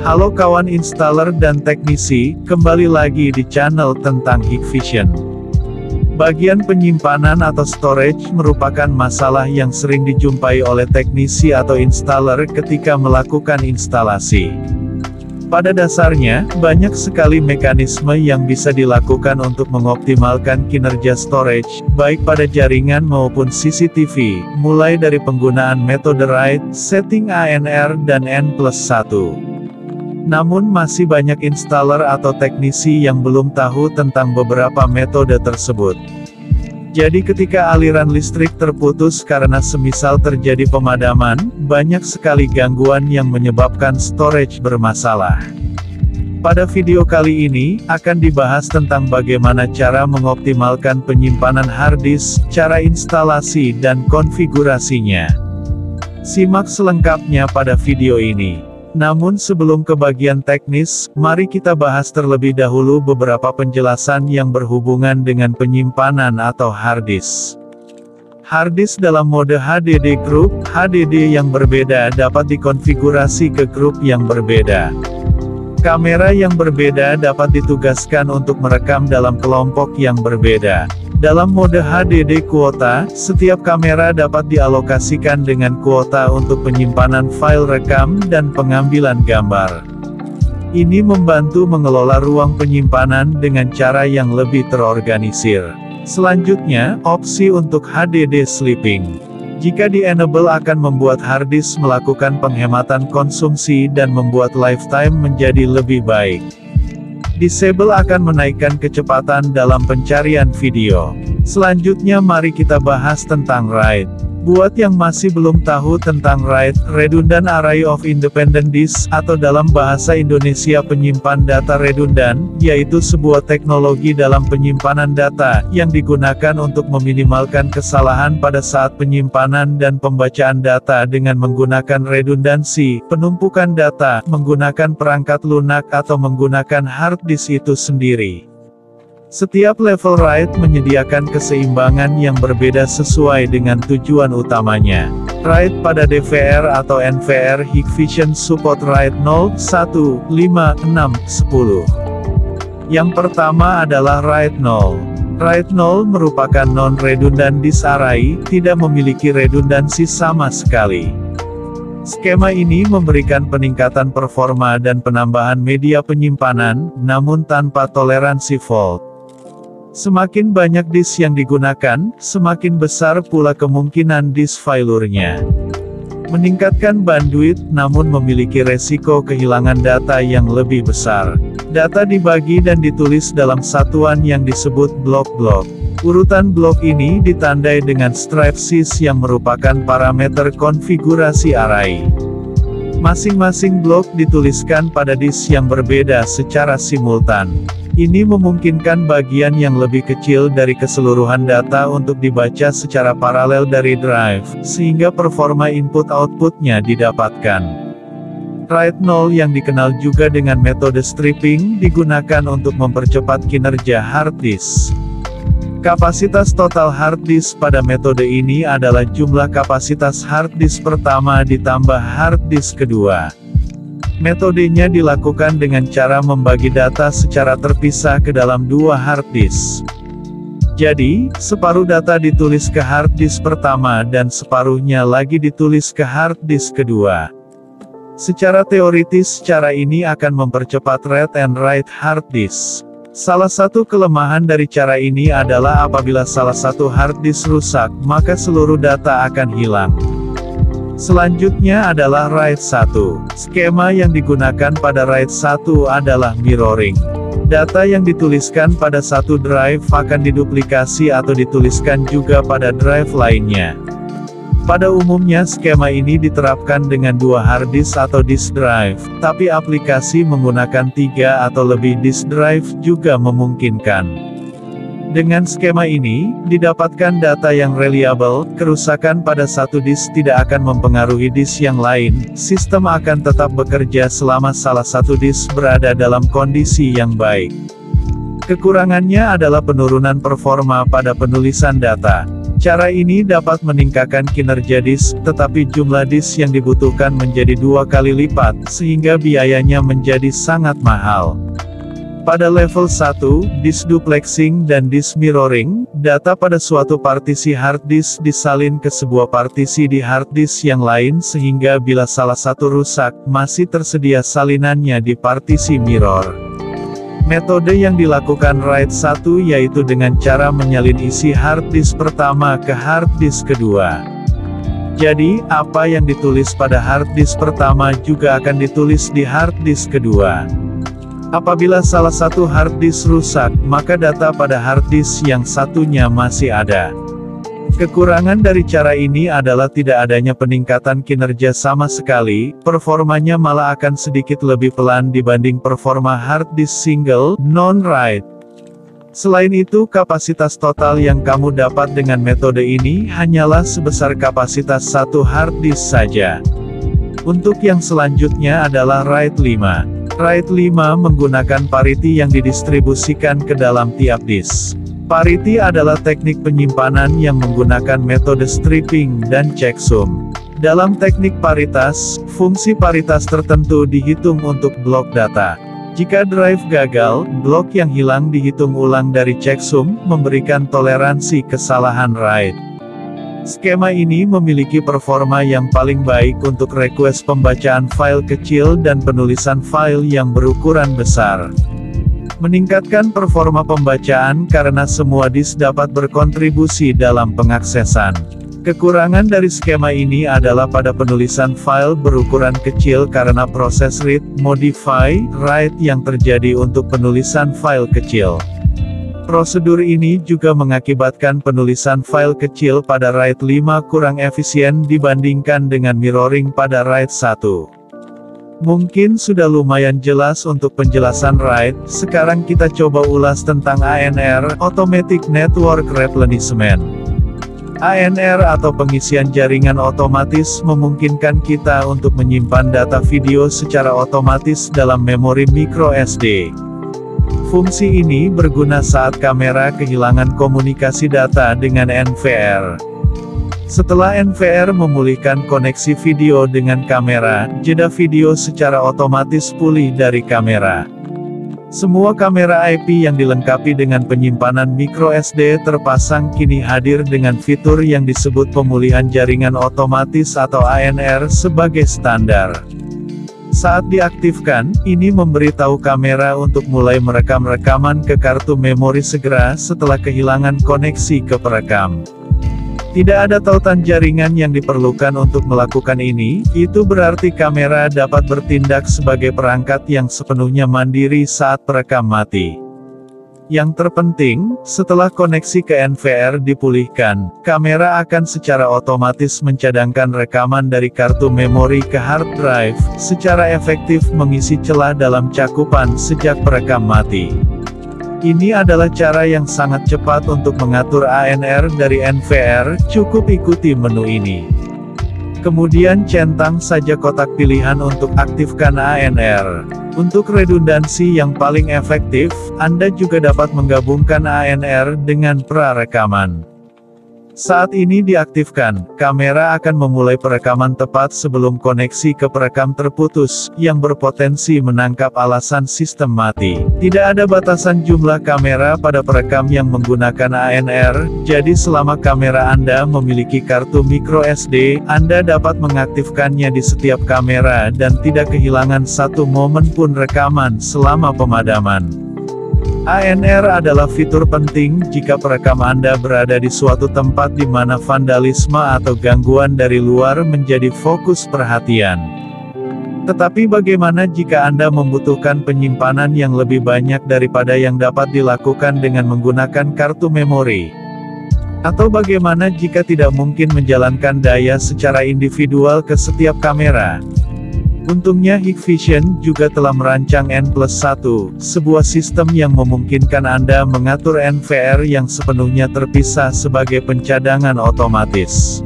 Halo kawan installer dan teknisi, kembali lagi di channel tentang Hikvision. Bagian penyimpanan atau storage merupakan masalah yang sering dijumpai oleh teknisi atau installer ketika melakukan instalasi. Pada dasarnya, banyak sekali mekanisme yang bisa dilakukan untuk mengoptimalkan kinerja storage, baik pada jaringan maupun CCTV, mulai dari penggunaan metode RAID, setting ANR dan N+1. Namun masih banyak installer atau teknisi yang belum tahu tentang beberapa metode tersebut. Jadi ketika aliran listrik terputus karena semisal terjadi pemadaman, banyak sekali gangguan yang menyebabkan storage bermasalah. Pada video kali ini, akan dibahas tentang bagaimana cara mengoptimalkan penyimpanan harddisk, cara instalasi dan konfigurasinya. Simak selengkapnya pada video ini. Namun sebelum ke bagian teknis, mari kita bahas terlebih dahulu beberapa penjelasan yang berhubungan dengan penyimpanan atau harddisk. Harddisk dalam mode HDD group, HDD yang berbeda dapat dikonfigurasi ke grup yang berbeda. Kamera yang berbeda dapat ditugaskan untuk merekam dalam kelompok yang berbeda. Dalam mode HDD kuota, setiap kamera dapat dialokasikan dengan kuota untuk penyimpanan file rekam dan pengambilan gambar. Ini membantu mengelola ruang penyimpanan dengan cara yang lebih terorganisir. Selanjutnya, opsi untuk HDD sleeping. Jika di-enable akan membuat harddisk melakukan penghematan konsumsi dan membuat lifetime menjadi lebih baik. Disable akan menaikkan kecepatan dalam pencarian video. Selanjutnya mari kita bahas tentang RAID. Buat yang masih belum tahu tentang RAID, Redundant Array of Independent Disk, atau dalam bahasa Indonesia penyimpan data redundan, yaitu sebuah teknologi dalam penyimpanan data, yang digunakan untuk meminimalkan kesalahan pada saat penyimpanan dan pembacaan data dengan menggunakan redundansi, penumpukan data, menggunakan perangkat lunak atau menggunakan hard disk itu sendiri. Setiap level RAID menyediakan keseimbangan yang berbeda sesuai dengan tujuan utamanya. RAID pada DVR atau NVR Hikvision support RAID 0, 1, 5, 6, 10. Yang pertama adalah RAID 0. RAID 0 merupakan non-redundant disk array, tidak memiliki redundansi sama sekali. Skema ini memberikan peningkatan performa dan penambahan media penyimpanan, namun tanpa toleransi fault. Semakin banyak disk yang digunakan, semakin besar pula kemungkinan disk failure-nya. Meningkatkan bandwidth, namun memiliki resiko kehilangan data yang lebih besar. Data dibagi dan ditulis dalam satuan yang disebut blok-blok. Urutan blok ini ditandai dengan stripe sys yang merupakan parameter konfigurasi array. Masing-masing blok dituliskan pada disk yang berbeda secara simultan. Ini memungkinkan bagian yang lebih kecil dari keseluruhan data untuk dibaca secara paralel dari drive, sehingga performa input-outputnya didapatkan. RAID 0 yang dikenal juga dengan metode stripping, digunakan untuk mempercepat kinerja hard disk. Kapasitas total hard disk pada metode ini adalah jumlah kapasitas hard disk pertama ditambah hard disk kedua. Metodenya dilakukan dengan cara membagi data secara terpisah ke dalam dua hard disk. Jadi, separuh data ditulis ke hard disk pertama dan separuhnya lagi ditulis ke hard disk kedua. Secara teoritis cara ini akan mempercepat read and write hard disk. Salah satu kelemahan dari cara ini adalah apabila salah satu hard disk rusak, maka seluruh data akan hilang. Selanjutnya adalah RAID 1. Skema yang digunakan pada RAID 1 adalah mirroring. Data yang dituliskan pada satu drive akan diduplikasi atau dituliskan juga pada drive lainnya. Pada umumnya skema ini diterapkan dengan dua hard disk atau disk drive, tapi aplikasi menggunakan 3 atau lebih disk drive juga memungkinkan. Dengan skema ini, didapatkan data yang reliable, kerusakan pada satu disk tidak akan mempengaruhi disk yang lain, sistem akan tetap bekerja selama salah satu disk berada dalam kondisi yang baik. Kekurangannya adalah penurunan performa pada penulisan data. Cara ini dapat meningkatkan kinerja disk, tetapi jumlah disk yang dibutuhkan menjadi 2 kali lipat, sehingga biayanya menjadi sangat mahal. Pada level 1, disk duplexing dan disk mirroring, data pada suatu partisi hard disk disalin ke sebuah partisi di hard disk yang lain sehingga bila salah satu rusak, masih tersedia salinannya di partisi mirror. Metode yang dilakukan RAID 1 yaitu dengan cara menyalin isi hard disk pertama ke hard disk kedua. Jadi, apa yang ditulis pada hard disk pertama juga akan ditulis di hard disk kedua. Apabila salah satu hard disk rusak, maka data pada hard disk yang satunya masih ada. Kekurangan dari cara ini adalah tidak adanya peningkatan kinerja sama sekali, performanya malah akan sedikit lebih pelan dibanding performa hard disk single, non-RAID. Selain itu, kapasitas total yang kamu dapat dengan metode ini hanyalah sebesar kapasitas satu hard disk saja. Untuk yang selanjutnya adalah RAID 5. RAID 5 menggunakan parity yang didistribusikan ke dalam tiap disk. Parity adalah teknik penyimpanan yang menggunakan metode stripping dan checksum. Dalam teknik paritas, fungsi paritas tertentu dihitung untuk blok data. Jika drive gagal, blok yang hilang dihitung ulang dari checksum, memberikan toleransi kesalahan RAID. Skema ini memiliki performa yang paling baik untuk request pembacaan file kecil dan penulisan file yang berukuran besar. Meningkatkan performa pembacaan karena semua disk dapat berkontribusi dalam pengaksesan. Kekurangan dari skema ini adalah pada penulisan file berukuran kecil karena proses read, modify, write yang terjadi untuk penulisan file kecil. Prosedur ini juga mengakibatkan penulisan file kecil pada RAID 5 kurang efisien dibandingkan dengan mirroring pada RAID 1. Mungkin sudah lumayan jelas untuk penjelasan RAID, sekarang kita coba ulas tentang ANR, Automatic Network Replenishment. ANR atau pengisian jaringan otomatis memungkinkan kita untuk menyimpan data video secara otomatis dalam memori microSD. Fungsi ini berguna saat kamera kehilangan komunikasi data dengan NVR. Setelah NVR memulihkan koneksi video dengan kamera, jeda video secara otomatis pulih dari kamera. Semua kamera IP yang dilengkapi dengan penyimpanan microSD terpasang kini hadir dengan fitur yang disebut pemulihan jaringan otomatis atau ANR sebagai standar. Saat diaktifkan, ini memberitahu kamera untuk mulai merekam rekaman ke kartu memori segera setelah kehilangan koneksi ke perekam. Tidak ada tautan jaringan yang diperlukan untuk melakukan ini, itu berarti kamera dapat bertindak sebagai perangkat yang sepenuhnya mandiri saat perekam mati. Yang terpenting, setelah koneksi ke NVR dipulihkan, kamera akan secara otomatis mencadangkan rekaman dari kartu memori ke hard drive, secara efektif mengisi celah dalam cakupan sejak perekam mati. Ini adalah cara yang sangat cepat untuk mengatur ANR dari NVR, cukup ikuti menu ini. Kemudian centang saja kotak pilihan untuk aktifkan ANR. Untuk redundansi yang paling efektif, Anda juga dapat menggabungkan ANR dengan pra-rekaman. Saat ini diaktifkan, kamera akan memulai perekaman tepat sebelum koneksi ke perekam terputus, yang berpotensi menangkap alasan sistem mati. Tidak ada batasan jumlah kamera pada perekam yang menggunakan ANR, jadi selama kamera Anda memiliki kartu microSD, Anda dapat mengaktifkannya di setiap kamera dan tidak kehilangan satu momen pun rekaman selama pemadaman. ANR adalah fitur penting jika perekam Anda berada di suatu tempat di mana vandalisme atau gangguan dari luar menjadi fokus perhatian. Tetapi bagaimana jika Anda membutuhkan penyimpanan yang lebih banyak daripada yang dapat dilakukan dengan menggunakan kartu memori? Atau bagaimana jika tidak mungkin menjalankan daya secara individual ke setiap kamera? Untungnya Hikvision juga telah merancang N+1, sebuah sistem yang memungkinkan Anda mengatur NVR yang sepenuhnya terpisah sebagai pencadangan otomatis.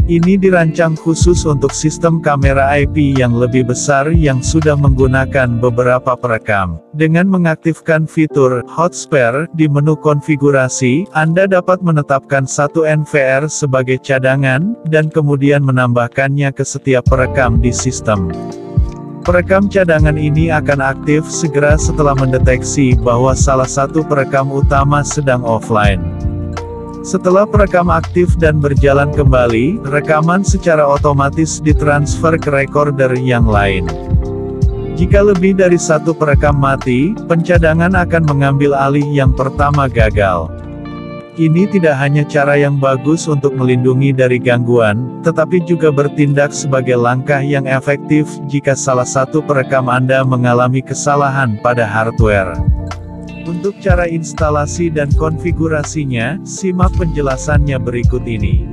Ini dirancang khusus untuk sistem kamera IP yang lebih besar yang sudah menggunakan beberapa perekam. Dengan mengaktifkan fitur Hot Spare di menu konfigurasi, Anda dapat menetapkan satu NVR sebagai cadangan, dan kemudian menambahkannya ke setiap perekam di sistem. Perekam cadangan ini akan aktif segera setelah mendeteksi bahwa salah satu perekam utama sedang offline. Setelah perekam aktif dan berjalan kembali, rekaman secara otomatis ditransfer ke recorder yang lain. Jika lebih dari satu perekam mati, pencadangan akan mengambil alih yang pertama gagal. Ini tidak hanya cara yang bagus untuk melindungi dari gangguan, tetapi juga bertindak sebagai langkah yang efektif jika salah satu perekam Anda mengalami kesalahan pada hardware. Untuk cara instalasi dan konfigurasinya, simak penjelasannya berikut ini.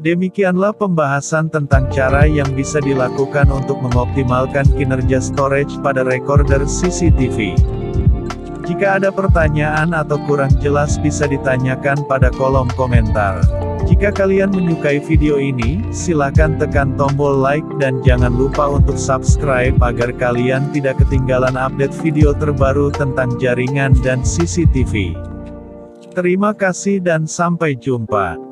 Demikianlah pembahasan tentang cara yang bisa dilakukan untuk mengoptimalkan kinerja storage pada recorder CCTV. Jika ada pertanyaan atau kurang jelas bisa ditanyakan pada kolom komentar. Jika kalian menyukai video ini, silakan tekan tombol like dan jangan lupa untuk subscribe agar kalian tidak ketinggalan update video terbaru tentang jaringan dan CCTV. Terima kasih dan sampai jumpa.